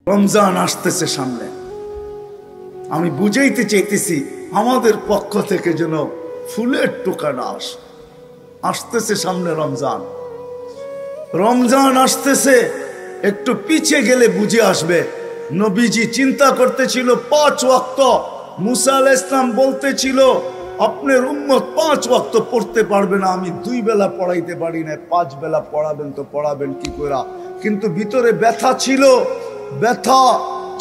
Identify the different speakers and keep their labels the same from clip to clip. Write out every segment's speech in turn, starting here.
Speaker 1: রমজান আসতেছে সামনে, আমি বুঝাইতে চাইতেছি আমাদের পক্ষ থেকে যেন ফুলের টোকা না আসে। আসতেছে সামনে রমজান, রমজান আসতেছে, একটু পিছে গেলে বুঝে আসবে। নবীজি চিন্তা করতেছিল 5 ওয়াক্ত, মুসা আলাইহিস সালাম বলতেছিল আপনার উম্মত 5 ওয়াক্ত পড়তে পারবে না, আমি 2 বেলা পড়াইতে পারি না, 5 বেলা পড়াবেন তো পড়াবেন কি করে। কিন্তু ভিতরে ব্যথা ছিল, ব্যথা,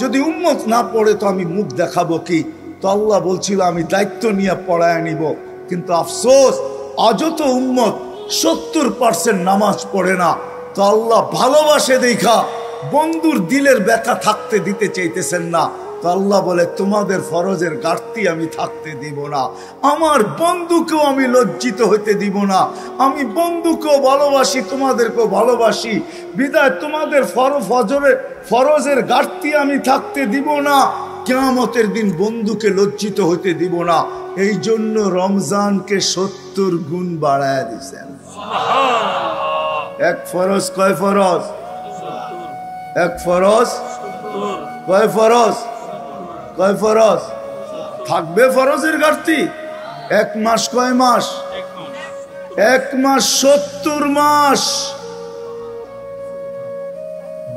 Speaker 1: যদি উম্মত না পড়ে তো আমি মুখ দেখাবো কি। তো আল্লাহ বলছিল আমি দায়িত্ব নিয়ে পড়ায় নিব। কিন্তু আফসোস আজও তো উম্মত 70% নামাজ পড়ে না। তো আল্লাহ ভালোবাসে দেখা বন্ধুর দিলের ব্যথা থাকতে দিতে চাইতেছেন না। তো আল্লাহ বলে তোমাদের ফরজের ঘাটতি আমি থাকতে দিব না, আমার বন্ধুকেও আমি লজ্জিত হইতে দিব না। আমি বন্ধুকেও ভালোবাসি, তোমাদেরকেও ভালোবাসি, বিদায় তোমাদের ফরজের ঘাটতি আমি থাকতে দিব না। কিয়ামতের দিন বন্ধুকে লজ্জিত হইতে দিব না। এই জন্য রমজানকে 70 গুণ বাড়ায় দিয়েছেন। এক ফরজ কয় ফরজ? এক ফরজ কয় ফরজ? কয় ফরজ? থাকবে ফরজের ঘাটতি। 1 মাস কয় মাস? 1 মাস 70 মাস।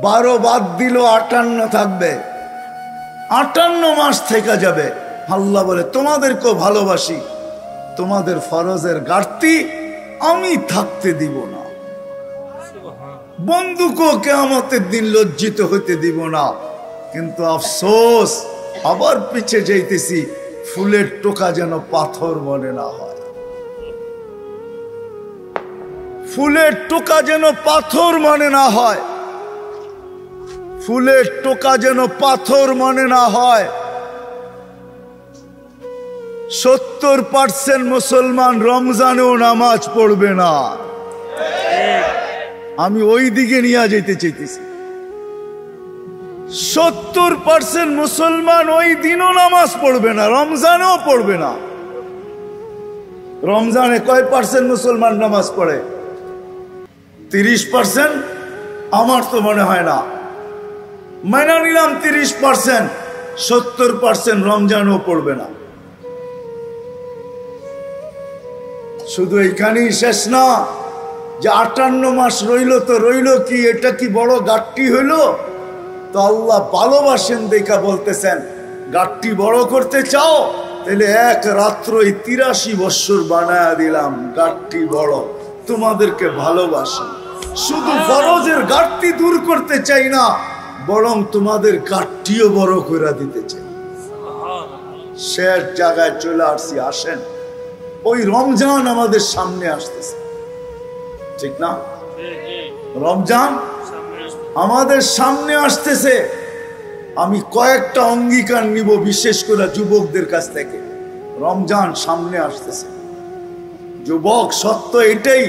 Speaker 1: 12 বাদ দিল 58 থাকবে, 58 মাস থেকে যাবে। আল্লাহ বলে তোমাদেরকেও ভালোবাসি, তোমাদের ফরজের ঘাটতি আমি থাকতে দিব না, বন্ধুকেও কিয়ামতের দিন লজ্জিত হইতে দিব না। কিন্তু আফসোস আবার পিছে যাইতেছি, ফুলের টোকা যেন পাথর মনে না হয়, ফুলের টোকা যেন পাথর মনে না হয়, ফুলের টোকা যেন পাথর মনে না হয়। 70% মুসলমান রমজানেও নামাজ পড়বে না। আমি ওই দিকে নিয়ে যেতে চাইতেছি। 70% মুসলমান ওই দিনও নামাজ পড়বে না, রমজানেও পড়বে না। রমজানে কয় পার্সেন্ট মুসলমান নামাজ পড়ে? 30%? আমার তো মনে হয় না। মাইনা নিলাম 30%, 70% রমজানও পড়বে না। শুধু এইখানেই শেষ না, যে 58 মাস রইল তো রইল কি, এটা কি বড় ঘাটতি হইল? তো আল্লাহ ভালোবাসেন দেখা বলতেছেন ঘাটতি বড় করতে চাও তাহলে এক রাত্রই 83 বছর বানায়া দিলাম, ঘাটতি বড়, তোমাদেরকে ভালোবাসি। শুধু ফরজের ঘাটতি দূর করতে চাই না, বরং তোমাদের ঘাটতিও বড় করে দিতে চাই। শেষ জায়গায় চলে আসছি। আসেন, ওই রমজান আমাদের সামনে আসতেছে, ঠিক না? রমজান আমাদের সামনে আসতেছে। আমি কয়েকটা অঙ্গীকার নিব, বিশেষ করে যুবকদের কাছ থেকে। রমজান সামনে আসতেছে, যুবক, সত্য এটাই,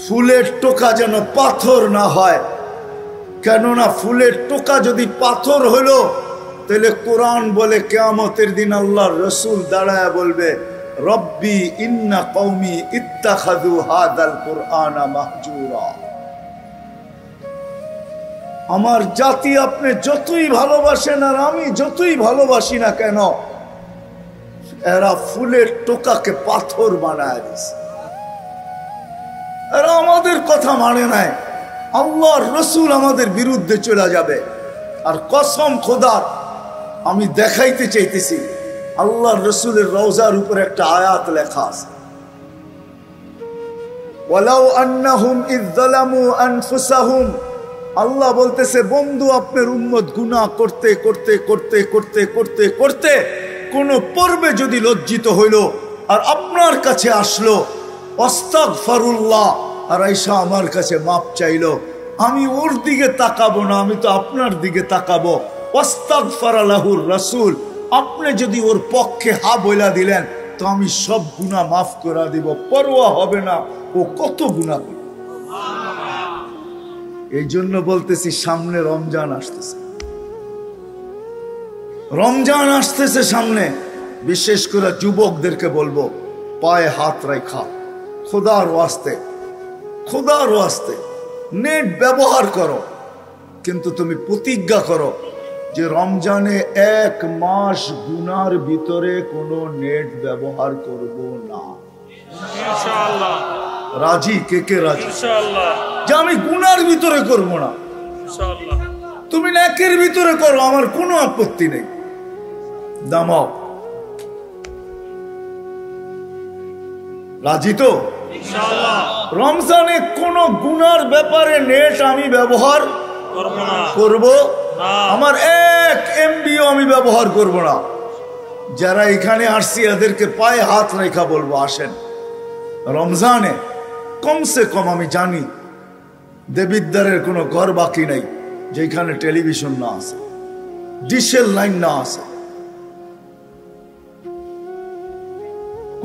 Speaker 1: ফুলের টোকা যেন পাথর না হয়। কেননা ফুলের টোকা যদি পাথর হলো, তাহলে কোরআন বলে কিয়ামতের দিন আল্লাহর রাসূল দাঁড়ায় বলবে রব্বি ইন্না কওমি ইত্তাখাযু হাদাল কুরআনা মাহজুরা। আমার জাতি আপনি যতই ভালোবাসেন আর আমি যতই ভালোবাসি না কেন, এরা ফুলের টোকাকে পাথর বানায় দিছে। এরা আমাদের কথা মানে নাই, আল্লাহর রাসূল আমাদের বিরুদ্ধে চলে যাবে। আর কসম খোদার, আমি দেখাইতে চাইতেছি, আল্লাহর রাসূলের রওজার উপর একটা আয়াত লেখা আছে, ওয়ালাউ আন্নাহুম ইয যালামু আনফুসাহুম। আল্লাহ বলতেছে বন্ধু, আপনার উম্মত গুনাহ করতে করতে করতে করতে করতে করতে কোন পর্বে যদি লজ্জিত হইল আর আপনার কাছে আসলো, আস্তাগফিরুল্লাহ, আর আয়েশা আমার কাছে মাপ চাইলো, আমি ওর দিকে তাকাবো না, আমি তো আপনার দিকে তাকাবো। আস্তাগফারা লাহুর রাসূল, আপনি যদি ওর পক্ষে হা বইলা দিলেন তো আমি সব গুনাহ মাফ করে দিব, পরোয়া হবে না ও কত গুনাহ করে। এই জন্য বলতেছি সামনে রমজান আসতেছে, রমজান আসতেছে সামনে। বিশেষ করে যুবকদেরকে বলবো, পায়ে হাত রাখা, খোদার ওয়াস্তে, খোদার ওয়াস্তে নেট ব্যবহার করো। কিন্তু তুমি প্রতিজ্ঞা করো যে রমজানে 1 মাস গুনার ভিতরে কোনো নেট ব্যবহার করব না।
Speaker 2: ইনশাআল্লাহ।
Speaker 1: রাজি? কে কে রাজি?
Speaker 2: ইনশাআল্লাহ।
Speaker 1: যে আমি গুনার ভিতরে করব না।
Speaker 2: ইনশাআল্লাহ।
Speaker 1: তুমি নেকের ভিতরে করো, আমার কোনো আপত্তি নেই। দামাও। রাজি তো?
Speaker 2: ইনশাআল্লাহ।
Speaker 1: রমজানে কোন গুনার ব্যাপারে নেট আমি ব্যবহার
Speaker 2: করব না।
Speaker 1: করব
Speaker 2: না।
Speaker 1: আমার 1 MB আমি ব্যবহার করব না। যারা এখানে আসছি এদেরকে পায়ে হাত রেখা বলবো, আসেন রমজানে কমসে কম, আমি জানি দেবিদ্বারের কোনো ঘর বাকি নাই যেখানে টেলিভিশন না আছে, ডিশের লাইন না আছে,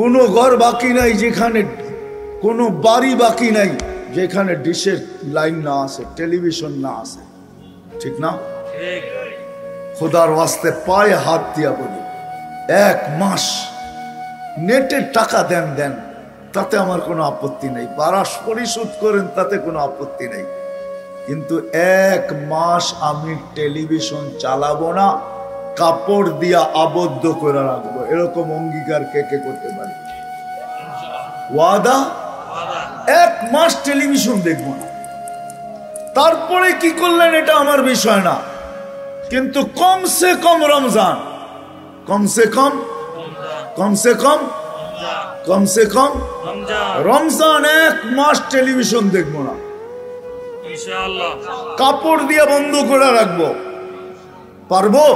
Speaker 1: কোনো ঘর বাকি নাই যেখানে, কোনো বাড়ি বাকি নাই যেখানে ডিশের লাইন না আছে, টেলিভিশন না আছে। ঠিক না?
Speaker 2: ঠিক।
Speaker 1: খোদার ওয়াস্তে পায়ে হাত দিয়া বলি, 1 মাস নেটের টাকা দেন, তাতে আমার কোনো আপত্তি নেই। বারাস পরিশোধ করেন, তাতে কোনো আপত্তি নেই। কিন্তু 1 মাস আমি টেলিভিশন চালাবো না, কাপড় দিয়া আবদ্ধ করে রাখবো। এরকম অঙ্গীকার কে কে করতে পারে? ওয়াদা? 1 মাস টেলিভিশন দেখবো না। তারপরে কি করলেন এটা আমার বিষয় না, কিন্তু কমসে কম রমজান, কমসে কম রমজান 1 মাস টেলিভিশন দেখবো না,
Speaker 2: ইনশাআল্লাহ।
Speaker 1: কাপড় দিয়ে বন্ধ করে রাখবো। পারবো?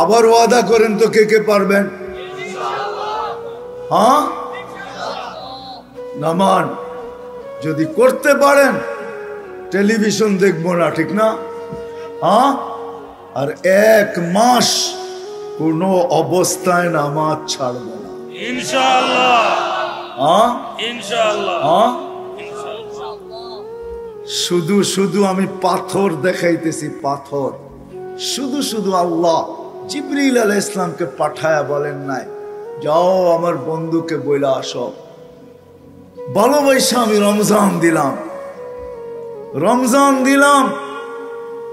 Speaker 1: আবার ওয়াদা করেন তো কে কে পারবেন? হ্যাঁ, নামান যদি করতে পারেন টেলিভিশন দেখবো না, ঠিক না? হ্যাঁ, আর 1 মাস কোনো অবস্থায় নামাজ ছাড়বো না,
Speaker 2: ইনশাআল্লাহ।
Speaker 1: হ্যাঁ
Speaker 2: ইনশাআল্লাহ।
Speaker 1: হ্যাঁ। শুধু শুধু আমি পাথর দেখাইতেছি, পাথর। শুধু শুধু আল্লাহ জিবরিল আলাইহিস সালামকে পাঠায়া বলেন নাই, যাও আমার বন্ধুকে বইলা আসো। ভালোবাসা আমি রমজান দিলাম,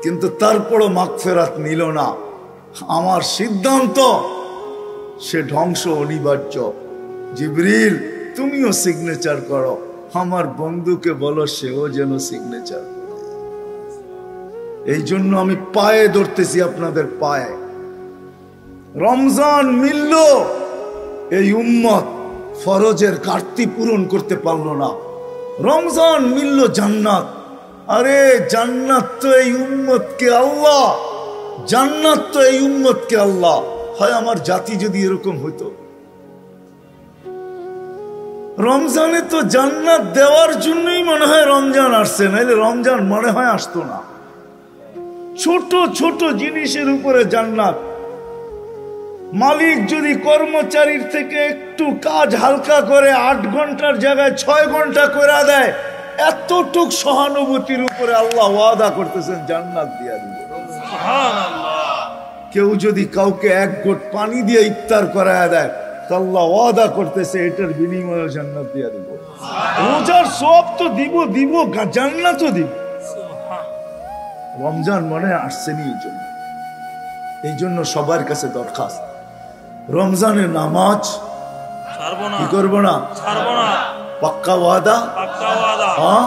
Speaker 1: কিন্তু তারপরও মাগফিরাত নিল না। আমার সিদ্ধান্ত, সে ধ্বংস অনিবার্য। জিবরিল তুমিও সিগনেচার করো, আমার বন্ধুকে বলো সেও যেন সিগনেচার করে। এই জন্য আমি পায়ে ধরতেছি, আপনাদের পায়ে। রমজান মিলল, এই উম্মত ফরজের ঘাটতি পূরণ করতে পারলো না। রমজান মিলল জান্নাত, আরে জান্নাত তো এই উম্মতকে আল্লাহ, জান্নাত তো এই উম্মতকে আল্লাহ। হয় আমার জাতি যদি এরকম হইতো, রমজানে তো জান্নাত দেওয়ার জন্যই মনে হয় রমজান আসছে, নাইলে রমজান মনে হয় আসতো না। ছোট ছোট জিনিসের উপরে জান্নাত। মালিক যদি কর্মচারীর থেকে একটু কাজ হালকা করে 8 ঘন্টার জায়গায় 6 ঘন্টা করে দেয়, এতটুক সহানুভূতির উপরে আল্লাহ ওয়াদা করতেছেন জান্নাত দিয়া দিবে।
Speaker 2: সুবহানাল্লাহ।
Speaker 1: কেউ যদি কাউকে 1 ঘট পানি দিয়ে ইফতার করায় দেয়, আল্লাহ ওয়াদা করতেছে এটার বিনিময়ে জান্নাত দিয়া দিব। রোজার সওয়াব তো দিব, জান্নাতও দিব। রমজান মনে আসছেনি এই জন্য সবার কাছে দরখাস্ত, রমজানের নামাজ
Speaker 2: ছাড়বো না,
Speaker 1: কি করবো না,
Speaker 2: ছাড়বো না।
Speaker 1: পাক্কা ওয়াদা?
Speaker 2: পাক্কা ওয়াদা।
Speaker 1: হ্যাঁ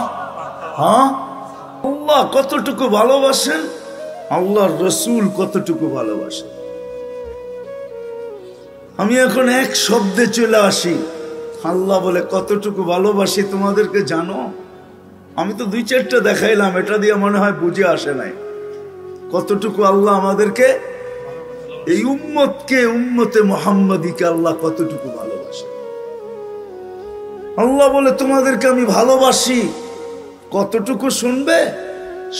Speaker 1: হ্যাঁ। আল্লাহ কতটুকু ভালোবাসেন, আল্লাহর রসুল কতটুকু ভালোবাসেন। আমি এখন এক শব্দে চলে আসি, আল্লাহ বলে কতটুকু ভালোবাসি তোমাদেরকে জানো? আমি তো 2-4টা দেখাইলাম, এটা দিয়ে মনে হয় বুঝে আসে নাই কতটুকু আল্লাহ আমাদেরকে, এই উম্মতকে, উম্মতে মুহাম্মাদীকে আল্লাহ কতটুকু ভালোবাসে। আল্লাহ বলে তোমাদেরকে আমি ভালোবাসি কতটুকু শুনবে?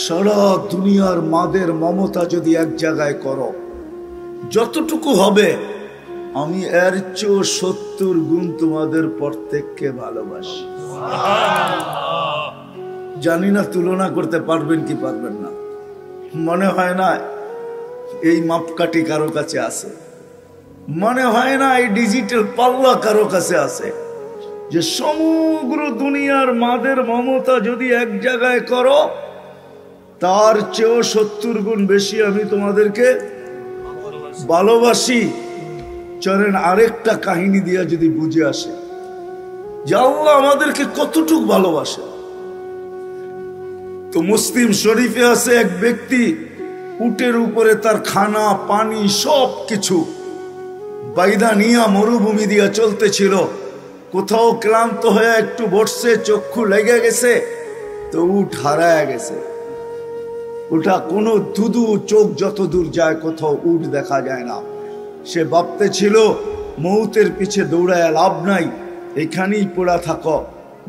Speaker 1: সারা দুনিয়ার মাদের মমতা যদি এক জায়গায় করো, যতটুকু হবে আমি এর চেয়ে 70 গুণ তোমাদের প্রত্যেককে ভালোবাসি। জানি না তুলনা করতে পারবেন কি পারবেন না। মনে হয় না এই মাপকাঠি কারো কাছে আছে, মনে হয় না এই ডিজিটাল পাল্লা কারো কাছে আছে, যে সমগ্র দুনিয়ার মাদের মমতা যদি এক জায়গায় করো, তার চেয়েও 70 গুণ বেশি আমি তোমাদেরকে ভালোবাসি। চলেন আরেকটা কাহিনী দিয়া যদি বুঝে আসে যে আল্লাহ আমাদেরকে কতটুক ভালোবাসে। তো মুসলিম শরীফে আছে এক ব্যক্তি উটের উপরে তার খানা পানি সব কিছু বাইদা নিয়া মরুভূমি দিয়া চলতেছিল। কোথাও ক্লান্ত হয়ে একটু বসছে, চক্ষু লেগে গেছে, তো উট হারায় গেছে। ওটা কোনো দুদু চোখ যত দূর যায় কোথাও উট দেখা যায় না। সে ভাবতে ছিল মৌতের পিছে দৌড়ায় লাভ নাই, এখানেই পড়া থাকো,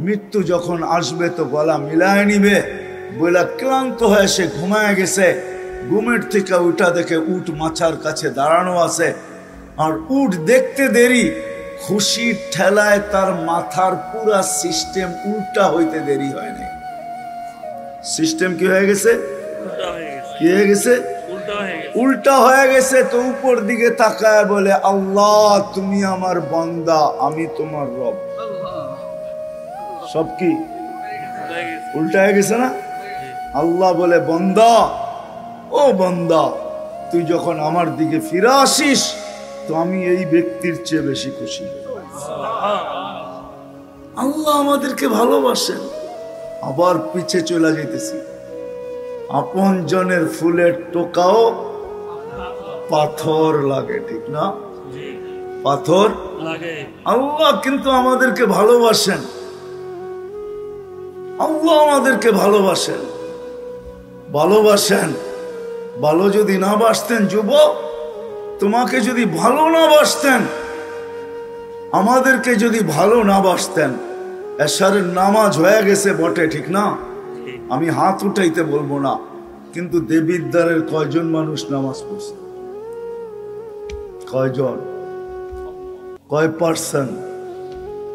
Speaker 1: মৃত্যু যখন আসবে তো গলা মিলায় নিবে বলে ক্লান্ত হয়ে সে ঘুমায় গেছে। ঘুমের থেকে উঠা দেখে উট মাচার কাছে দাঁড়ানো আছে। আর উট দেখতে দেরি, খুশির ঠেলায় তার মাথার পুরা সিস্টেম উল্টা হইতে দেরি হয়নি। সিস্টেম কি হয়ে গেছে? কি হয়ে গেছে? উল্টা হয়ে গেছে। তো উপর দিকে তাকায় বলে, আল্লাহ তুমি আমার বান্দা, আমি তোমার রব। সব কি উল্টা হয়ে গেছে না? আল্লাহ বলে, বান্দা, ও বান্দা, তুই যখন আমার দিকে ফিরে আসিস তো আমি এই ব্যক্তির চেয়ে বেশি খুশি। আল্লাহ আমাদেরকে ভালোবাসেন। আবার পিছে চলে যাইতেছি, আপন জনের ফুলের টোকাও পাথর লাগে, ঠিক না? পাথর লাগে। আল্লাহ কিন্তু আমাদেরকে ভালোবাসেন। আল্লাহ আমাদেরকে ভালোবাসেন, ভালোবাসেন। ভালো যদি না বাসতেন যুবক, তোমাকে যদি ভালো না বাসতেন, আমাদেরকে যদি ভালো না বাসতেন, এশারের নামাজ হয়ে গেছে বটে, ঠিক না? আমি হাত উঠাইতে বলবো না, কিন্তু দেবিদ্বারের কয়জন মানুষ নামাজ পড়ছে? কয়জন? কয় পার্সেন্ট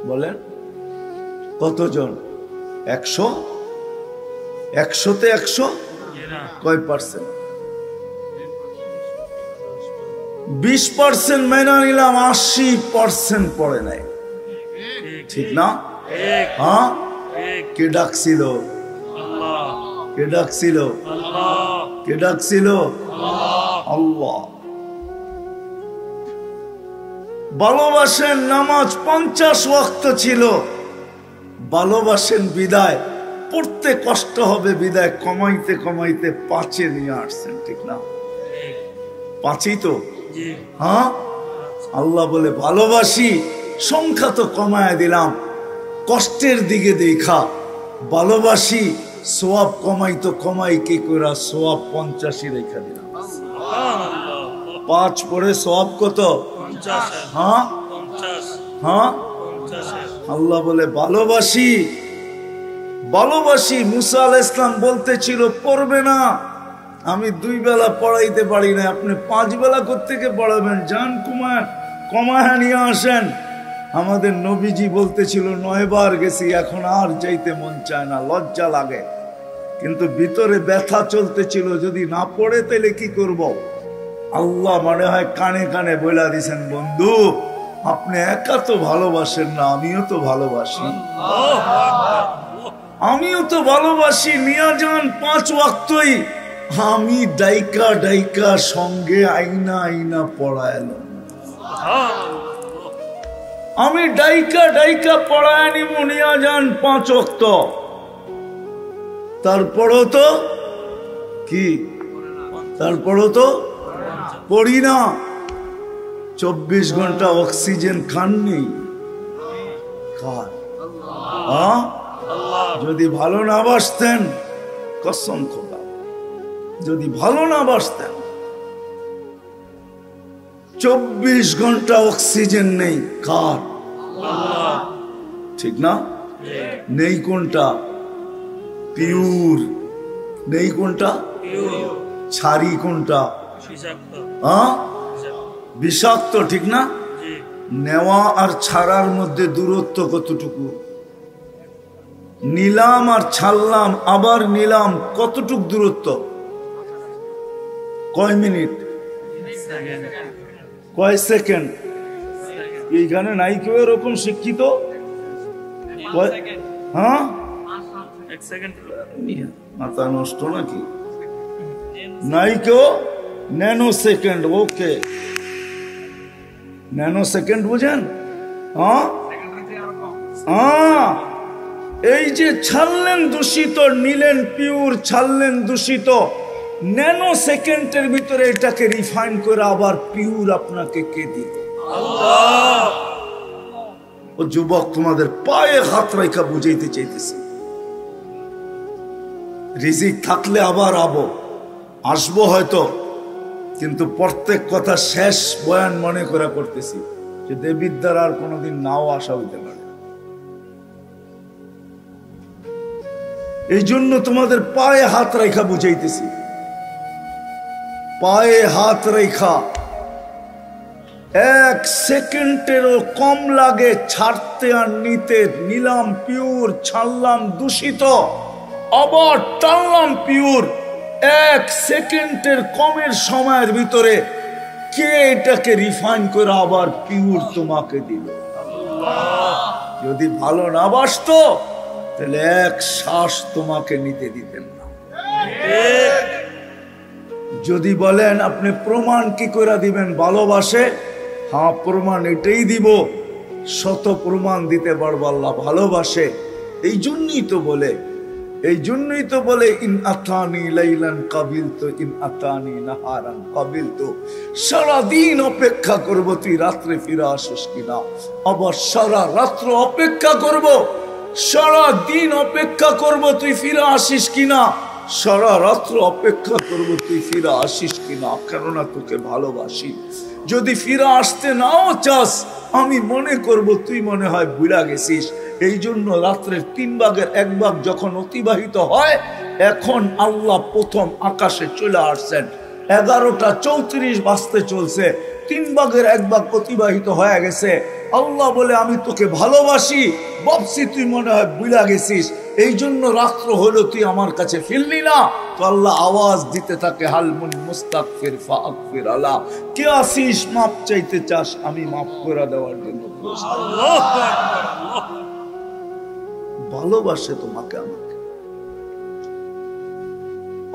Speaker 1: বলেন? কতজন? 100? 100-তে 100? কয় পার্সেন্ট? 20% মেনে নিলাম, 80% পড়ে নাই, ঠিক না? হ্যাঁ, কে ডাকছিল? কে ডাকছিল? কে ডাকছিল? আল্লাহ। ভালোবাসেন, নামাজ 50 ওয়াক্ত ছিল, ভালোবাসেন বিদায় পড়তে কষ্ট হবে বিদায় কমাইতে কমাইতে 5-এ নিয়ে আসছেন, ঠিক না? 5ই তো। হ্যাঁ, আল্লাহ বলে ভালোবাসি, সংখ্যা তো কমায় দিলাম, কষ্টের দিকে দেখা ভালোবাসি, সোয়াব কমাই তো কমাই কি করে, সোয়াব 85 রেখা দিলাম। 5 পরে সোয়াব কত? 50। হ্যাঁ হ্যাঁ, আল্লাহ বলে ভালোবাসি, ভালোবাসি। মুসা আলাইহিস সালাম বলতেছিল পড়বে না, আমি 2 বেলা পড়াইতে পারি না, আপনি 5 বেলা কোত্থেকে পড়াবেন? যান কমায় নিয়ে আসেন। আমাদের নবীজি বলতেছিল 9 বার গেছি, এখন আর যাইতে মন চায় না, লজ্জা লাগে, কিন্তু ভিতরে ব্যথা চলতেছিল, যদি না পড়ে তাহলে কি করব? আল্লাহ মনে হয় কানে কানে বলে দিছেন, বন্ধু আপনি একা তো ভালোবাসেন না, আমিও তো ভালোবাসি, আমিও তো ভালোবাসি, নিয়ে যান 5 ওয়াক্তই। আমি ডাইকা ডাইকা সঙ্গে আইনা আইনা পড়াইলাম, আমি ডাইকা ডাইকা পড়ায় নিব, নিয়ে যান 5 ওয়াক্ত। তারপরও তো কি, তারপরও তো পড়ি না। 24 ঘন্টা অক্সিজেন খাননি, খান। যদি ভালো না বাসতেন, কসম খোদা, যদি ভালো না বাসতেন, 24 ঘন্টা অক্সিজেন নেই, কার? ঠিক না? নেই কোনটা? পিওর নেই কোনটা? ছাড়ি কোনটা? বিষাক্ত, ঠিক না? নেওয়া আর ছাড়ার মধ্যে দূরত্ব কতটুকু? নিলাম আর ছাড়লাম, আবার নিলাম, কতটুকু দূরত্ব? কয় মিনিট? কয় সেকেন্ড? এইখানে নাই কেউ এরকম শিক্ষিত? হ্যাঁ, মাথা নষ্ট নাকি? নাই কেউ ন্যানো সেকেন্ড। ওকে, ন্যানো সেকেন্ড বুঝেন? হ্যাঁ, এই যে ছাড়লেন দূষিত, নিলেন পিওর, ছাড়লেন দূষিত, ন্যানো সেকেন্ডের ভিতরে এটাকে রিফাইন করে আবার পিওর আপনাকে কে দিল?
Speaker 2: আল্লাহ।
Speaker 1: ও যুবক, তোমাদের পায়ে হাত রেখা বুঝাইতে চাইতেছি, রিজিক থাকলে আবার আসবো হয়তো, কিন্তু প্রত্যেক কথা শেষ বয়ান মনে করে করতেছি যে দেবিদ্যার আর কোনোদিন নাও আসা হইতে পারে। এই জন্য তোমাদের পায়ে হাত রেখা বুঝাইতেছি, পায়ে হাত রেখা 1 সেকেন্ডেরও কম লাগে ছাড়তে আর নিতে। নিলাম পিওর, ছাড়লাম দূষিত, আবার টানলাম পিওর। 1 সেকেন্ডের কমের সময়ের ভিতরে কে এটাকে রিফাইন করে আবার পিওর তোমাকে দিল? যদি ভালো না বাসতো তাহলে 1 শ্বাস তোমাকে নিতে দিতেন না। যদি বলেন আপনি প্রমাণ কি করে দিবেন ভালোবাসে, হ্যাঁ প্রমাণ এটাই দিব, শত প্রমাণ দিতে পারবো আল্লাহ ভালোবাসে। এই জন্যই তো বলে ইন আতানি লাইলান কাবিলতু ইন আতানি নাহারান কাবিলতু। সারাদিন অপেক্ষা করব তুই রাত্রে ফিরে আসিস কিনা, আবার সারা রাত্র অপেক্ষা করব, সারা দিন অপেক্ষা করব তুই ফিরে আসিস কিনা, সারা রাত্র অপেক্ষা করব তুই ফিরে আসিস কিনা, কেননা তোকে ভালোবাসি। যদি ফিরে আসতে নাও চাস আমি মনে করব তুই মনে হয় ভুলা গেছিস। এই জন্য রাত্রের 3 ভাগের 1 ভাগ যখন অতিবাহিত হয়, এখন আল্লাহ প্রথম আকাশে চলে আসছেন, 11:34 বাজতে চলছে, 3 ভাগের 1 ভাগ অতিবাহিত হয়ে গেছে। আল্লাহ বলে আমি তোকে ভালোবাসি, ভাবছি তুই মনে হয় ভুলা গেছিস, এই জন্য রাত্র হলো তুই আমার কাছে ফিরলি না। তো আল্লাহ আওয়াজ দিতে থাকে হালমুন মুস্তাগফির ফাগফির আলা, কে আসিস মাপ চাইতে চাস আমি মাফ করে দেওয়ার জন্য।
Speaker 2: আল্লাহু আকবার।
Speaker 1: ভালোবাসে তোমাকে আমাকে,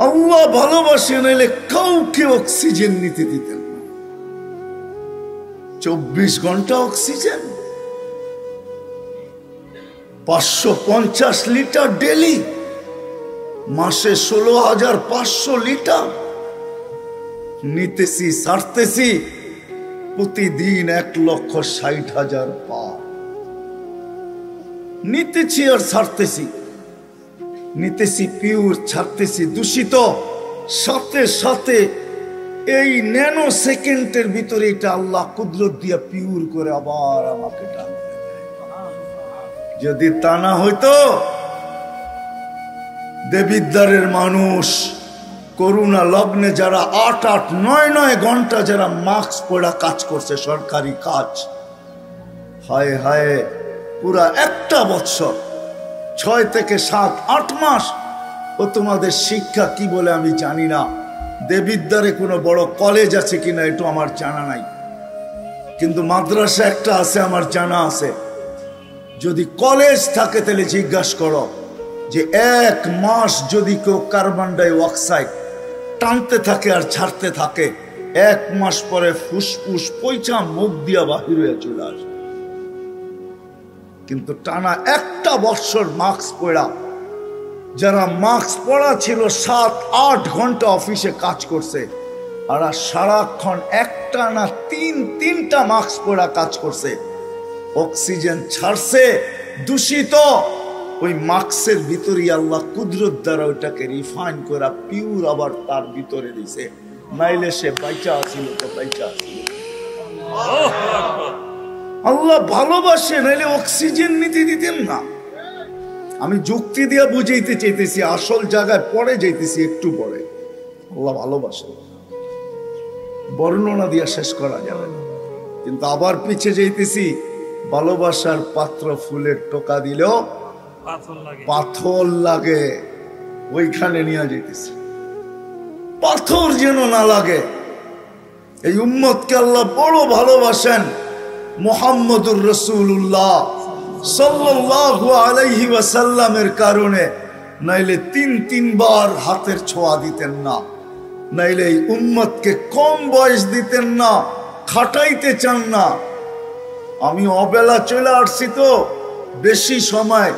Speaker 1: আল্লাহ ভালোবাসে, নাইলে কাউকে অক্সিজেন নিতে দিতেন না। 24 ঘন্টা অক্সিজেন, 550 লিটার ডেলি, মাসে 16,500 লিটার নিতেছি, ছাড়তেছি প্রতিদিন 1,60,000 পার নিতেছি আর ছাড়তেছি, নিতেছি পিওর, ছাড়তেছি দূষিত। সাথে সাথে এই ন্যানো সেকেন্ডের ভিতরে এটা আল্লাহ কুদরত দিয়া পিওর করে আবার আমাকে টানবে। যদি তা না হইতো, দেবিদ্বারের মানুষ করোনা লগ্নে যারা 8, 9 ঘন্টা যারা মাস্ক পরা কাজ করছে, সরকারি কাজ, হায় হায় পুরা 1 বছর, 6 থেকে 7, 8 মাস। ও তোমাদের শিক্ষা কি বলে আমি জানি না, দেবিদ্বারে কোনো বড় কলেজ আছে কিনা এটা আমার জানা নাই, কিন্তু মাদ্রাসা একটা আছে আমার জানা আছে। যদি কলেজ থাকে তাহলে জিজ্ঞাসা করো যে 1 মাস যদি কেউ কার্বন ডাই অক্সাইড টানতে থাকে আর ছাড়তে থাকে, 1 মাস পরে ফুসফুস পয়চা মুখ দিয়া বাহির হয়ে চলে আসে। কিন্তু টানা 1 বছর মাস্ক পরা, যারা মাস্ক পরা ছিল 7-8 ঘন্টা অফিসে কাজ করছে, আর সারাক্ষণ একটা না 3টা মাস্ক পরা কাজ করছে, অক্সিজেন ছাড়ছে দূষিত, ওই মাস্কের ভিতরে আল্লাহ কুদরত দ্বারা ওইটাকে রিফাইন করে পিওর আবার তার ভিতরে দিছে, নাইলে সে বাইচা আছিল তো বাইচা আছিল। আল্লাহ ভালোবাসে, নাইলে অক্সিজেন নিতে দিতেন না। আমি যুক্তি দিয়া বুঝাইতে চাইতেছি, আসল জায়গায় পরে যাইতেছি একটু পরে। আল্লাহ ভালোবাসে, বর্ণনা দিয়া শেষ করা যাবে না, কিন্তু আবার পিছে যাইতেছি। ভালোবাসার পাত্র ফুলের টোকা দিলেও পাথর লাগে, ওইখানে নিয়ে যাইতেছি, পাথর যেন না লাগে। এই উম্মতকে আল্লাহ বড় ভালোবাসেন, মুহাম্মদুর রাসূলুল্লাহ সাল্লাল্লাহু আলাইহি ওয়াসাল্লামের কারণে, নাইলে 3 বার হাতের ছোঁয়া দিতেন না। নাইলে এই উম্মতকে কম বয়স দিতেন না, খাটাইতে চান না। আমি অবেলা চলে আসছি, তো বেশি সময়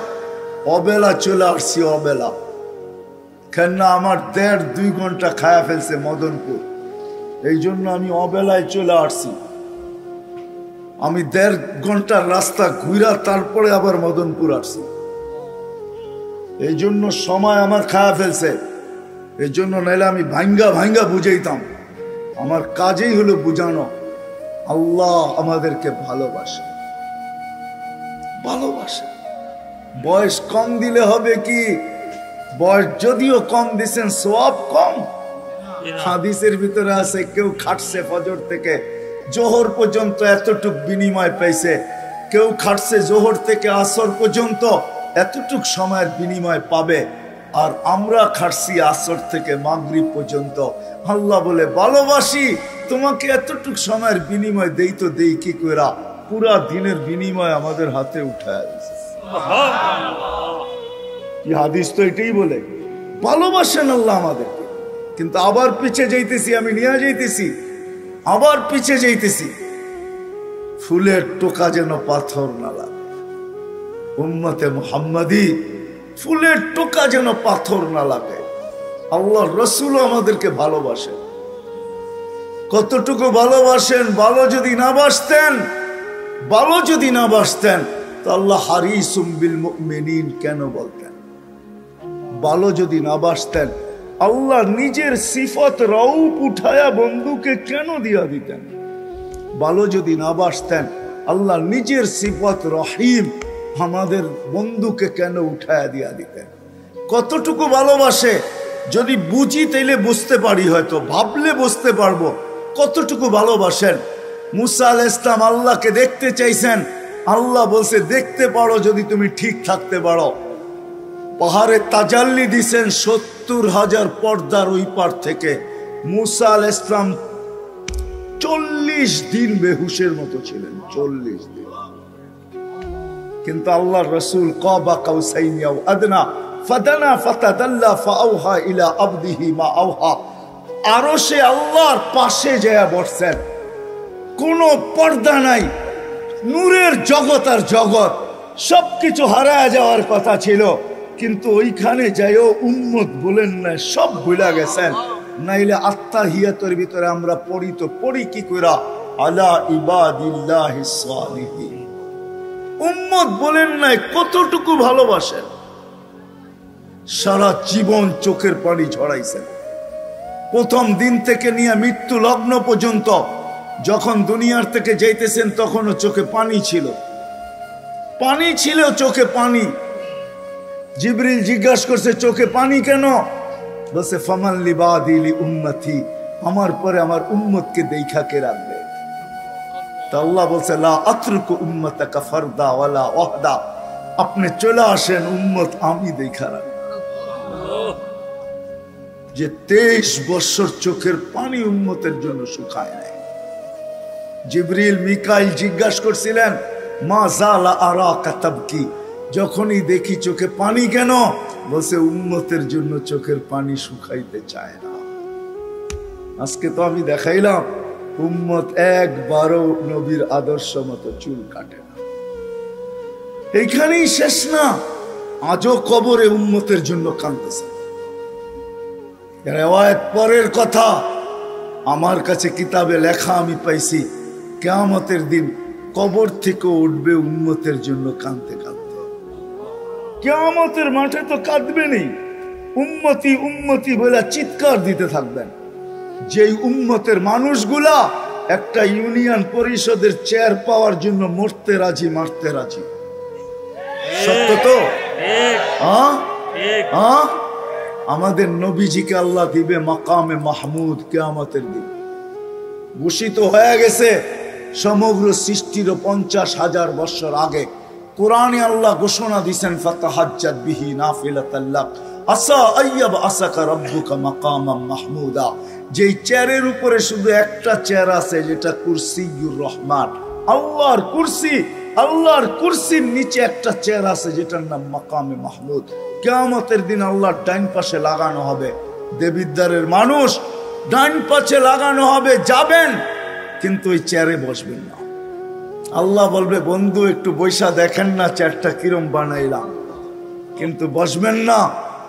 Speaker 1: অবেলা চলে আসছি। অবেলা কেননা আমার 1.5-2 ঘন্টা খায়া ফেলছে মদনপুর, এই জন্য আমি অবেলায় চলে আসছি। আমি 1.5 ঘন্টার রাস্তা ঘুরা তারপরে আবার মদনপুর আসছি, এই জন্য সময় আমার খায়া ফেলছে। এই জন্য নাইলে আমি ভাঙ্গা ভাঙ্গা বুঝাইতাম। আমার কাজেই হলো বুঝানো। আল্লাহ আমাদেরকে ভালোবাসে, ভালোবাসে। বয়স কম দিলে হবে কি? বয়স যদিও কম দিচ্ছেন, সওয়াব কম। হাদিসের ভিতরে আছে, কেউ খাটছে ফজর থেকে জোহর পর্যন্ত এতটুক বিনিময় পাইছে, কেউ খাটছে জোহর থেকে আসর পর্যন্ত এতটুক সময়ের বিনিময় পাবে। আর আমরা খাটছি আসর থেকে মাগরিব পর্যন্ত। আল্লাহ বলে ভালোবাসি তোমাকে, এতটুক সময়ের বিনিময় দেই তো দেই কি কইরা? পুরা দিনের বিনিময় আমাদের হাতে উঠায় দিয়েছে। কি হাদিস তো এটাই বলে, ভালোবাসেন আল্লাহ আমাদেরকে। কিন্তু আবার পিছে যাইতেছি, আমি নিয়ে যাইতেছি, আবার পিছে যাইতেছি। ফুলের টোকা যেন পাথর না লাগে। উম্মতে মুহাম্মাদি ফুলের টোকা যেন পাথর না লাগে। আল্লাহ রসুল আমাদেরকে ভালোবাসেন। কতটুকু ভালোবাসেন? ভালো যদি না বাসতেন, ভালো যদি না বাসতেন তো আল্লাহ হারিসুম বিল মুমিনিন কেন বলতেন? ভালো যদি না বাসতেন আল্লাহ নিজের সিফত রউফ উঠায়া বন্ধুকে কেন দিয়া দিতেন? ভালো যদি না বাসতেন আল্লাহ নিজের সিফত রহিম আমাদের বন্ধুকে কেন উঠায়া দিয়া দিতেন? কতটুকু ভালোবাসে যদি বুঝি তাইলে বুঝতে পারি, হয়তো ভাবলে বুঝতে পারবো কতটুকু ভালোবাসেন। মুসা আলাইহিস সালাম আল্লাহকে দেখতে চাইছেন, আল্লাহ বলছে দেখতে পারো যদি তুমি ঠিক থাকতে পারো। পাহাড়ে তাজাল্লি দিছেন 70,000 পর্দার ওই পার থেকে। মুসা আলাইহিস সালাম 40 দিন বেহুশের মতো ছিলেন, 40 দিন। কিন্তু আল্লাহর রাসূল কাবা কাউসাইনি আও আদনা ফাদানা ফাতাদাল্লা ফাআওহা ইলা আবদিহি মা আওহা, আরশে আল্লাহর পাশে যায় বসছেন, কোনো পর্দা নাই, নূরের জগৎ আর জগৎ সবকিছু হারায় যাওয়ার কথা ছিল, কিন্তু ওইখানে যাইও উম্মত বলেন না, সব ভুলা গেছেন। নাইলে আত্তাহিয়াতের ভিতরে আমরা পড়ি তো পড়ি কি কইরা আলা ইবাদিল্লাহিস সালিহিন। উম্মত বলেন নাই কতটুকু ভালোবাসেন। সারা জীবন চোখের পানি ঝরাইছেন, প্রথম দিন থেকে নিয়ে মৃত্যু লগ্ন পর্যন্ত। যখন দুনিয়ার থেকে যাইতেছেন তখনও চোখে পানি ছিল, পানি ছিল চোখে পানি। জিবরিল জিজ্ঞাসা করছে চোখে পানি কেন? বলছে ফামান লিবাদি লি উম্মতি, আমার পরে আমার উম্মতকে দেখা কে রাখবে? তা আল্লাহ বলছে লা আতরুকু উম্মতাকা ফারদা ওয়ালা ওয়াহদা, আপনি চলে আসেন, উম্মত আমি দেখা রাখব। যে 23 বছর চোখের পানি উম্মতের জন্য শুকায় নাই। জিবরিল মিকাইল জিজ্ঞাসা করছিলেন মা জালা আরাকা তাবকি, যখনই দেখি চোখে পানি কেন? বলছে উম্মতের জন্য চোখের পানি শুকাইতে চায় না। আজকে তো আমি দেখাইলাম উম্মত একবারও নবীর আদর্শ মতো চুল কাটে না। এইখানেই শেষ না, আজও কবরে উম্মতের জন্য কাঁদতেছে। রিওয়ায়াত পরের কথা, আমার কাছে কিতাবে লেখা আমি পাইছি, কিয়ামতের দিন কবর থেকে উঠবে উম্মতের জন্য কাঁদতে কাঁদতে। কিয়ামতের মাঠে তো কাঁদবেনই, উম্মতি উম্মতি বলে চিৎকার দিতে থাকবেন। যেই উম্মতের মানুষগুলা একটা ইউনিয়ন পরিষদের চেয়ার পাওয়ার জন্য মরতে রাজি, মারতে রাজি। সত্য তো? আমাদের নবীজিকে আল্লাহ দিবে মাকামে মাহমুদ কিয়ামতের দিন। ঘোষিত হয়ে গেছে সমগ্র সৃষ্টির 50,000 বছর আগে। কোরআনে আল্লাহ ঘোষণা দিয়েছেন ফাতাহাজ্জাত বিহি নাফিলাতাল লাক আসা আইয়াব আসাকা রাব্বুকা মাকামাম মাহমুদা। যেই চেয়ারের উপরে শুধু একটা চেয়ার আছে, যেটা কুরসিয়ুর রহমান, আল্লাহর কুরসি। আল্লাহর কুরসির নিচে একটা চেয়ার আছে যেটার নাম মাকামে মাহমুদ। কিয়ামতের দিন আল্লাহর ডাইন পাশে লাগানো হবে দেবিদ্বারের মানুষ, ডান পাশে লাগানো হবে, যাবেন কিন্তু ওই চেয়ারে বসবেন না। আল্লাহ বলবে বন্ধু একটু বৈশা দেখেন না চেয়ারটা কিরম বানাইলাম, কিন্তু বসবেন না।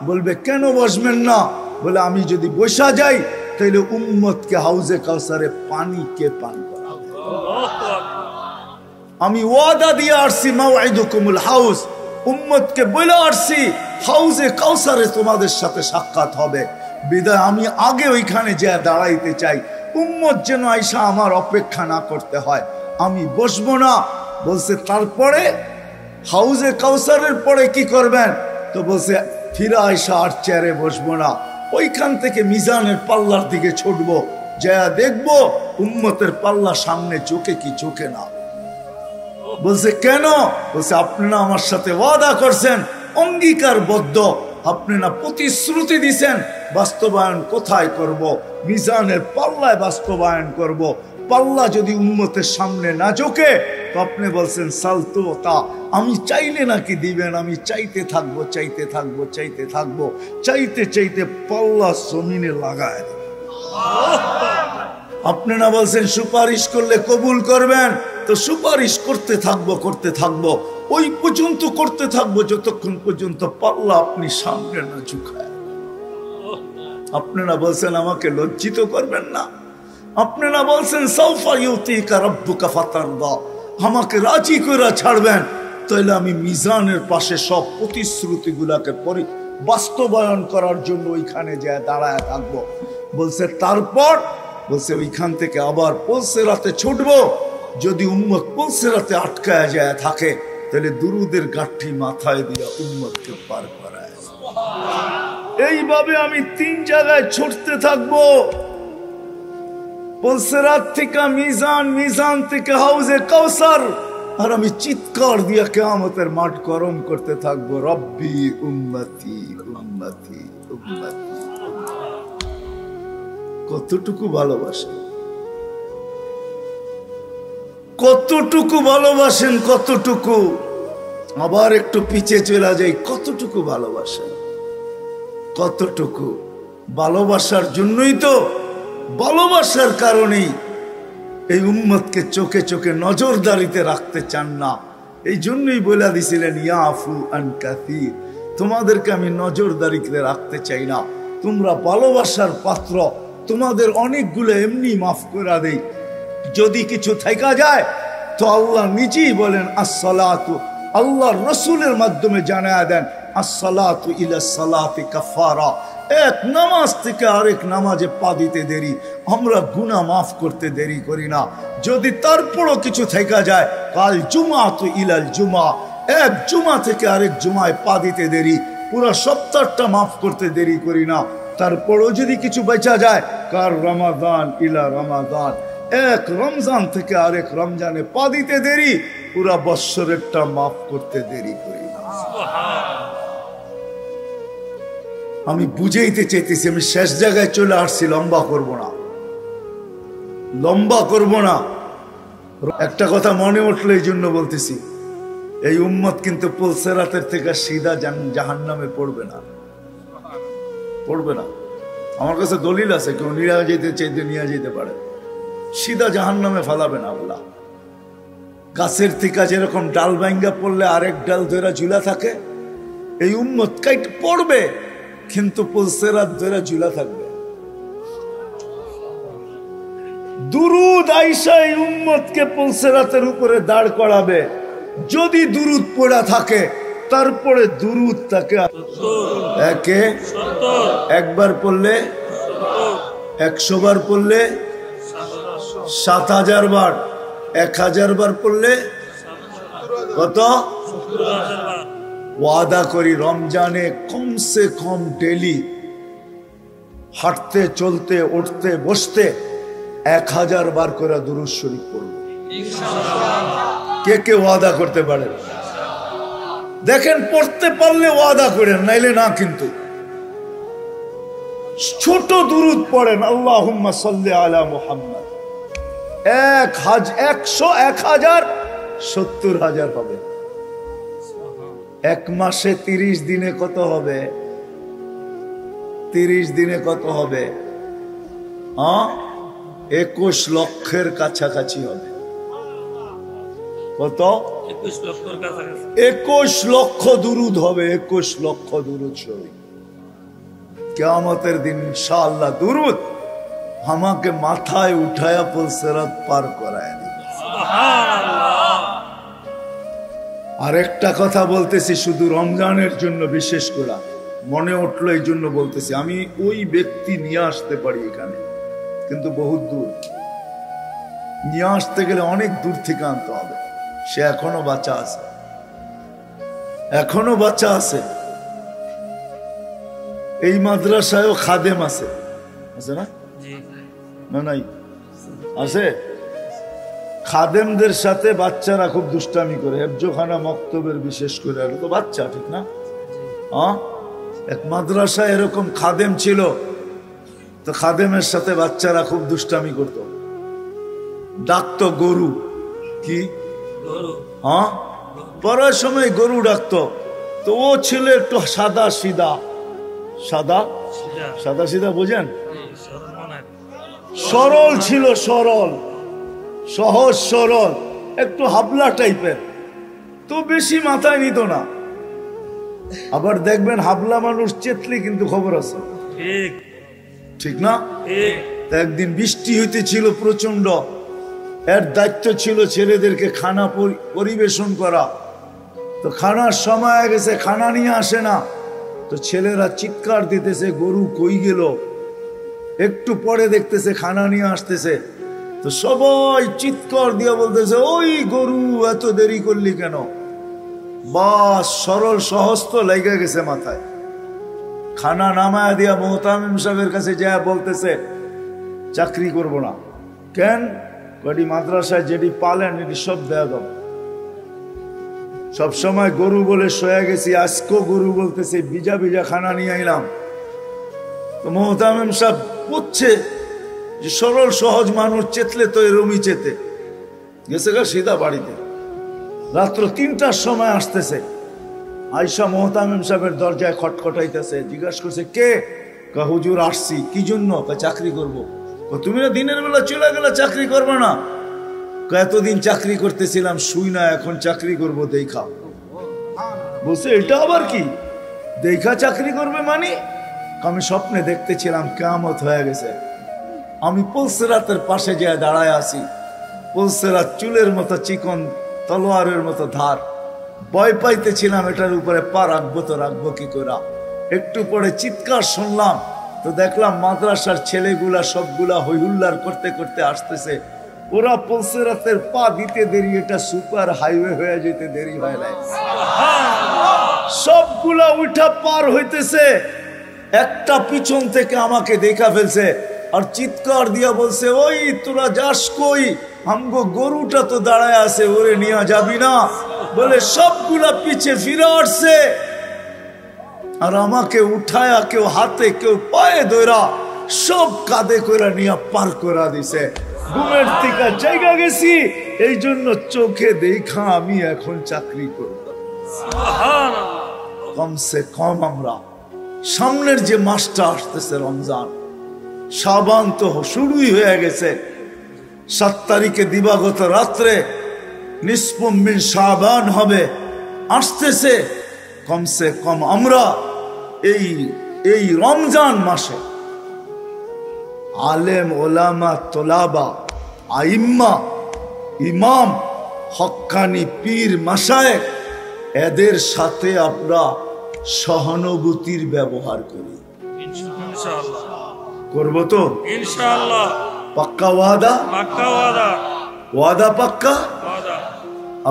Speaker 1: বলবে কেন বসবেন না? বলে আমি যদি বৈশা যাই তাহলে উম্মতকে হাউজে কাউসারে পানি কে পান করাবে? আমি ওয়াদা দিয়ে আসছি মাওয়াইদুকুমুল হাউজ, উম্মতকে বলে আসছি হাউজে কাউসারে তোমাদের সাথে সাক্ষাৎ হবে। বিদায় আমি আগে ওইখানে যা দাঁড়াইতে চাই, উম্মত যেন আইসা আমার অপেক্ষা না করতে হয়, আমি বসবো না। বলছে তারপরে হাউজে কাউসারের পরে কি করবেন? তো বলছে ফিরে আইসা আর চেয়ারে বসবো না, ওইখান থেকে মিজানের পাল্লার দিকে ছুটবো, যা দেখবো উম্মতের পাল্লা সামনে চোখে কি চোখে না। বলছে কেন? বলছে আপনারা আমার সাথে ওয়াদা করছেন, অঙ্গীকারবদ্ধ, আপনারা প্রতিশ্রুতি দিছেন, বাস্তবায়ন কোথায় করব? মিজানের পাল্লায় বাস্তবায়ন করব। পাল্লা যদি উম্মতের সামনে না ঝোঁকে তো আপনি বলছেন সালতোতা, আমি চাইলে নাকি দিবেন? আমি চাইতে থাকবো, চাইতে থাকবো, চাইতে থাকবো, চাইতে চাইতে পাল্লা জমিনে লাগায়। আপনারা বলছেন সুপারিশ করলে কবুল করবেন, তো সুপারিশ করতে থাকবো, করতে থাকবো, ওই পর্যন্ত করতে থাকবো যতক্ষণ পর্যন্ত পাল্লা আপনি সামনে না ঝুঁকায়। আপনারা বলছেন আমাকে লজ্জিত করবেন না, আপনারা বলছেন সাউফা ইউতিকা রাব্বুকা ফাতারদা, আমাকে রাজি করে ছাড়বেন, তাহলে আমি মিজানের পাশে সব প্রতিশ্রুতিগুলাকে বাস্তবায়ন করার জন্য ওইখানে যায় দাঁড়ায় থাকবো। বলছে তারপর, বলছে ওইখান থেকে আবার পুলসিরাতে ছুটবো, যদি উম্মত পুলসিরাতে আটকায় যায় থাকে তাহলে দুরুদের গাঠি মাথায় দিয়া উম্মতকে পার করায়। এইভাবে আমি 3 জায়গায় ছুটতে থাকবো, পুলসিরাত থেকে মিজান, মিজান থেকে হাউজে কাউসার, আর আমি চিৎকার দিয়া কিয়ামতের মাঠ গরম করতে থাকবো, রব্বি উম্মতি উম্মতি উম্মতি। কতটুকু ভালোবাসেন, কতটুকু ভালোবাসেন, কতটুকু। আবার একটু পিছে চলে যাই, কতটুকু ভালোবাসেন, কতটুকু। ভালোবাসার জন্যই তো, ভালোবাসার কারণেই এই উম্মতকে চোখে চোখে নজরদারিতে রাখতে চান না। এই জন্যই বলে দিছিলেন ইয়াফু আন কাসীর, তোমাদেরকে আমি নজরদারিতে রাখতে চাই না, তোমরা ভালোবাসার পাত্র, তোমাদের অনেকগুলো এমনি মাফ করে দেই। যদি কিছু থাকা যায় তো আল্লাহ নিজেই বলেন আসসালাতু, আল্লাহর রাসূলের মাধ্যমে জানায়া দেন আসসালাতু ইলা সালাতি কাফারা, এক নামাজ থেকে আরেক নামাজে পা দিতে দেরি, আমরা গুনাহ মাফ করতে দেরি করি না। যদি তারপরও কিছু থাকা যায়, কাল জুমাতু ইলাল জুমা, এক জুমা থেকে আরেক জুমায় পা দিতে দেরি, পুরো সপ্তাহটা মাফ করতে দেরি করি না। তারপরও যদি কিছু বেঁচা যায়, কার রমাদান ইলা রমাদান, এক রমজান থেকে আরেক রমজানে পা দিতে দেরি, পুরা বৎসরেরটা মাফ করতে দেরি করি না। আমি বুঝাইতে চাইতেছি, আমি শেষ জায়গায় চলে আসছি, লম্বা করব না, লম্বা করব না। একটা কথা মনে উঠলো এই জন্য বলতেছি, এই উম্মত কিন্তু পুলসিরাতের থেকে সিধা জাহান্নামে পড়বে না, পড়বে না। আমার কাছে দলিল আছে, কেউ নিয়ে যেতে চাইতে নিয়ে যেতে পারে, সিধা জাহান্নামে ফালাবে না আল্লাহ। গাছের থেকে যেরকম ডাল ভাঙ্গা পড়লে আরেক ডাল ধরে ঝুলা থাকে, এই উম্মত কাইট পড়বে কিন্তু পুলসিরাত ধরে ঝুলা থাকবে। দুরুদ আইসা এই উম্মতকে পুলসিরাতের উপরে দাঁড় করাবে। যদি দুরুদ পড়া থাকে, তারপরে দুরুদ তাকে একবার পড়লে 100 বার পড়লে 7000 বার, 1000 বার পড়লে কত? ওয়াদা করি রমজানে কমসে কম ডেলি হাঁটতে চলতে উঠতে বসতে 1000 বার করে দুরূদ শরীফ পড়ব। কে কে ওয়াদা করতে পারে? দেখেন, পড়তে পারলে ওয়াদা করেন, নাইলে না। কিন্তু ছোট দুরূদ পড়েন, আল্লাহুম্মা সাল্লি আলা মুহাম্মদ, 100 1000 70000 হবে। এক মাসে 30 দিনে কত হবে? 30 দিনে কত হবে? 21 লক্ষের কাছাকাছি হবে। কত?
Speaker 2: 21 লক্ষের কাছাকাছি।
Speaker 1: 21 লক্ষ দুরুদ হবে, 21 লক্ষ দুরুদ শরীফ। কিয়ামতের দিন ইনশাআল্লাহ দুরুদ আমাকে মাথায় উঠায়া পুলসিরাত পার করায় দিবে।
Speaker 2: সুবহানাল্লাহ।
Speaker 1: আরেকটা কথা বলতেছি, শুধু রমজানের জন্য বিশেষ করে মনে উঠলো এই জন্য বলতেছি। আমি ওই ব্যক্তি নিয়ে আসতে পারি এখানে, কিন্তু বহুত দূর নিয়ে আসতে গেলে অনেক দূর থেকে আনতে হবে। সে এখনো বাচ্চা আছে, এখনো বাচ্চা আছে। এই মাদ্রাসায়ও খাদেম আছে, আছে না?
Speaker 2: জি।
Speaker 1: না নাই আছে? খাদেমদের সাথে বাচ্চারা খুব দুষ্টামি করে, হেফজোখানা মক্তবের বিশেষ করে। এটা তো বাচ্চা, ঠিক না? এক মাদ্রাসায় এরকম খাদেম ছিল, তো খাদেমের সাথে বাচ্চারা খুব দুষ্টামি করত, ডাকতো গরু। কি পড়ার সময় গরু ডাকতো। তো ও ছিল একটু সাদা সিধা, সাদা সাদা সিধা বোঝেন, সরল ছিল, সরল সহজ সরল, একটু হাবলা টাইপের, তো বেশি মাথায় নিত না। আবার দেখবেন হাবলা মানুষ চেতলে কিন্তু খবর আছে,
Speaker 2: ঠিক
Speaker 1: ঠিক না? একদিন বৃষ্টি হইতেছিল প্রচন্ড, এর দায়িত্ব ছিল ছেলেদেরকে খানা পরিবেশন করা। তো খানার সময় গেছে, খানা নিয়ে আসে না, তো ছেলেরা চিৎকার দিতেছে গরু কই গেল। একটু পরে দেখতেছে খানা নিয়ে আসতেছে, তো সবাই চিৎকার দিয়ে বলতেছে ওই গরু এত দেরি করলি কেন? বাস সরল সহজ তো লেগে গেছে মাথায়। খানা নামায়া দিয়া মোহতামিম সাহেবের কাছে যা বলতেছে চাকরি করব না। কেন? কটি মাদ্রাসায় যেটি পালেন এটি সব দেয়া দাও। সবসময় গরু বলে শোয়া গেছি, আজকেও গরু বলতেছে বিজা বিজা খানা নিয়ে আইলাম। তো মোহতামিম সাহেব বুঝছে যে সরল সহজ মানুষ চেতলে তো এরমই চেতে গেছে গা সিধা বাড়িতে। রাত্র 3টার সময় আসতেছে, আয়সা মোহতামিম সাহেবের দরজায় খটখটাইতেছে, জিজ্ঞাসা করছে কে? হুজুর আসছি। কি জন্য? চাকরি করব। তুমি না দিনের বেলা চলে গেলে চাকরি করবে না? এতদিন চাকরি করতেছিলাম শুই না, এখন চাকরি করব দেখা। বলছে এটা আবার কি দেখা চাকরি করবে মানে? আমি স্বপ্নে দেখতেছিলাম কিয়ামত হয়ে গেছে, আমি পুলসিরাতের পাশে যেয়ে দাঁড়ায় আছি, পুলসিরাত চুলের মতো চিকন, তলোয়ারের মতো ধার। ভয় পাইতেছিলাম এটার উপরে পা রাখবো তো রাখবো কি করে। একটু পরে চিৎকার শুনলাম, তো দেখলাম মাদ্রাসার ছেলেগুলা সবগুলা হইহুল্লার করতে করতে আসতেছে। ওরা পুলসিরাতের পা দিতে দেরি, এটা সুপার হাইওয়ে হয়ে যেতে দেরি হয় নাই। সবগুলা উঠা পার হইতেছে, একটা পিছন থেকে আমাকে দেখা ফেলছে আর চিৎকার দিয়া বলছে ওই তোরা যাস কই? আমগো গরুটা তো দাঁড়ায় আছে, ওরে নিয়ে যাবি না? বলে সবগুলা পিছে ফিরে আসছে আর আমাকে উঠায়া কেউ হাতে কেউ পায়ে ধরা সব কাঁধে করে নিয়ে পার করা দিছে। ঘুমের থেকে জায়গা গেছি, এই জন্য চোখে দেখা আমি এখন চাকরি করব। কমসে কম আমরা সামনের যে মাসটা আসতেছে রমজান, শাবান তো শুরুই হয়ে গেছে। 7 তারিখে দিবাগত রাত্রে নিসফুম মিন শাবান হবে, আসতেছে। কমসে কম আমরা এই রমজান মাসে আলেম ওলামা তোলাবা আইম্মা ইমাম হক্কানি পীর মাশায়েখ এদের সাথে আমরা সহানুভূতির ব্যবহার করি।
Speaker 2: ইনশাআল্লাহ
Speaker 1: করব তো
Speaker 2: ইনশাআল্লাহ।
Speaker 1: পাক্কা ওয়াদা?
Speaker 2: পাক্কা ওয়াদা।
Speaker 1: ওয়াদা পাক্কা?
Speaker 2: ওয়াদা।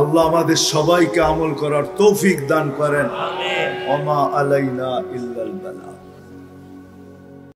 Speaker 1: আল্লাহ আমাদের সবাইকে আমল করার তৌফিক দান করেন।
Speaker 2: আমিন।
Speaker 1: ওমা আলাইনা ইল্লাল বালাগ।